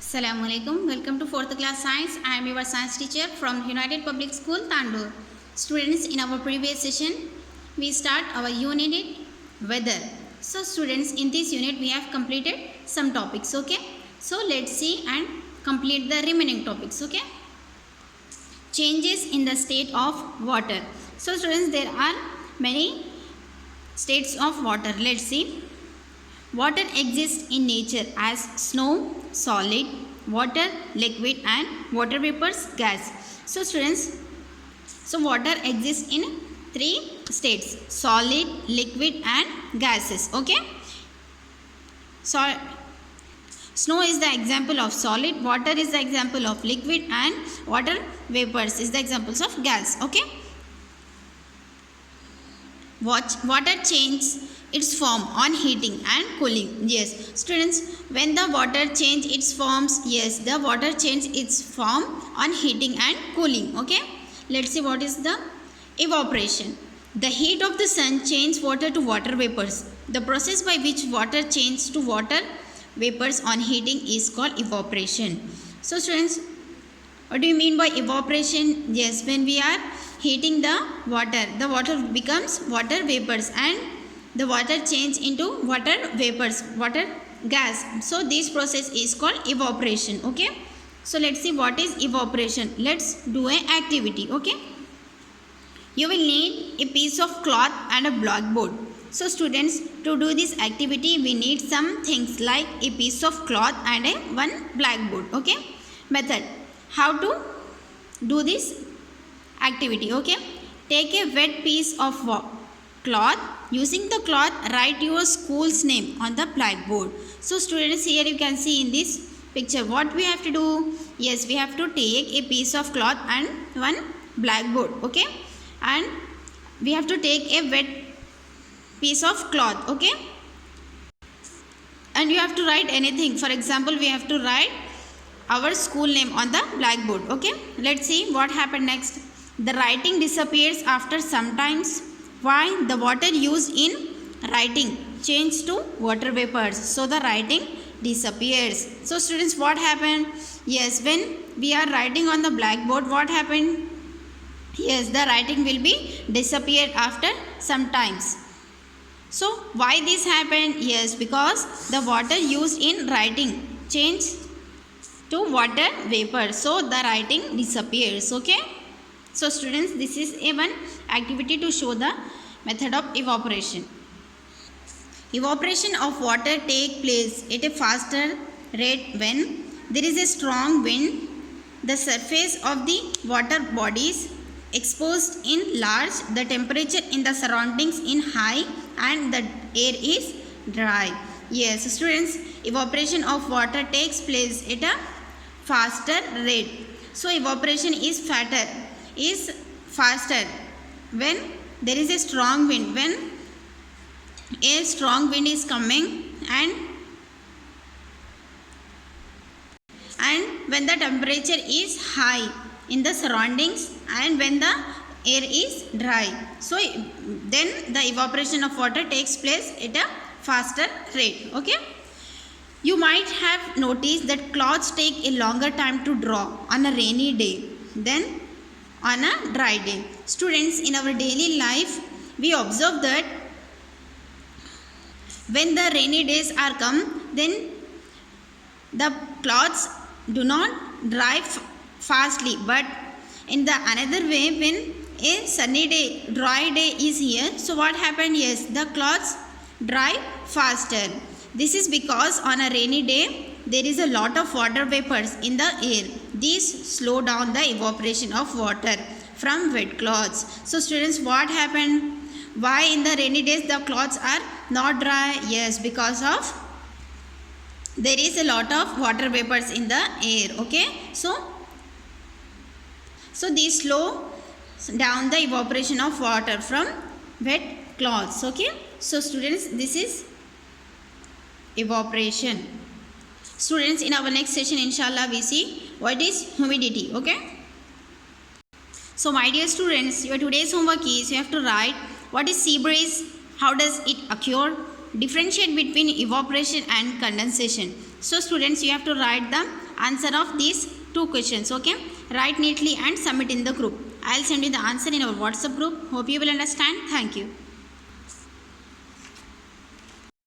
Assalamualaikum. Welcome to 4th class science. I am your science teacher from United Public School, Tandur. Students, in our previous session, we start our unit weather. So students, in this unit we have completed some topics, okay? So let's see and complete the remaining topics, okay? Changes in the state of water. So students, there are many states of water. Let's see. Water exists in nature as snow, solid, water, liquid and water vapors, gas. So students, water exists in three states: solid, liquid and gases. Okay. So snow is the example of solid, water is the example of liquid and water vapors is the examples of gas. Okay. Water changes its form on heating and cooling. Yes, students, when the water change its forms, yes, the water change its form on heating and cooling. Okay, let's see what is the evaporation. The heat of the sun changes water to water vapors. The process by which water changes to water vapors on heating is called evaporation. So students, what do you mean by evaporation? Yes, when we are heating the water becomes water vapors and the water change into water vapors, water gas. So this process is called evaporation. Okay. So let's see what is evaporation. Let's do an activity. Okay. You will need a piece of cloth and a blackboard. So students, to do this activity we need some things like a piece of cloth and one blackboard. Okay. Method. How to do this activity? Okay. Take a wet piece of cloth. Using the cloth, write your school's name on the blackboard. So students, here you can see in this picture what we have to do. Yes, we have to take a piece of cloth and one blackboard. Okay, and we have to take a wet piece of cloth. Okay, and you have to write anything. For example, we have to write our school name on the blackboard. Okay, let's see what happened next. The writing disappears after some time. Why? The water used in writing changed to water vapors. So the writing disappears. So students, what happened? Yes, when we are writing on the blackboard, what happened? Yes, the writing will be disappeared after some times. So why this happened? Yes, because the water used in writing changed to water vapor. So the writing disappears. Okay. So students, this is a one activity to show the method of evaporation. Evaporation of water take place at a faster rate when there is a strong wind, the surface of the water bodies exposed in large, the temperature in the surroundings in high and the air is dry. Yes, students, evaporation of water takes place at a faster rate. So evaporation is faster when there is a strong wind. When a strong wind is coming and when the temperature is high in the surroundings and when the air is dry. So then the evaporation of water takes place at a faster rate. Okay. You might have noticed that clouds take a longer time to draw on a rainy day than on a dry day. Students, in our daily life, we observe that when the rainy days are come, then the clouds do not dry fastly. But in the another way, when a sunny day, dry day is here, so what happened? Yes, the clouds dry faster. This is because on a rainy day, there is a lot of water vapors in the air. These slow down the evaporation of water from wet cloths. So students, what happened? Why in the rainy days the cloths are not dry? Yes, because of there is a lot of water vapors in the air. Okay, so these slow down the evaporation of water from wet cloths. Okay, so students, this is evaporation. Students, in our next session, inshallah, we see what is humidity. Okay. So my dear students, your today's homework is you have to write what is sea breeze, how does it occur, differentiate between evaporation and condensation. So students, you have to write the answer of these two questions. Okay, write neatly and submit in the group. I'll send you the answer in our WhatsApp group. Hope you will understand. Thank you.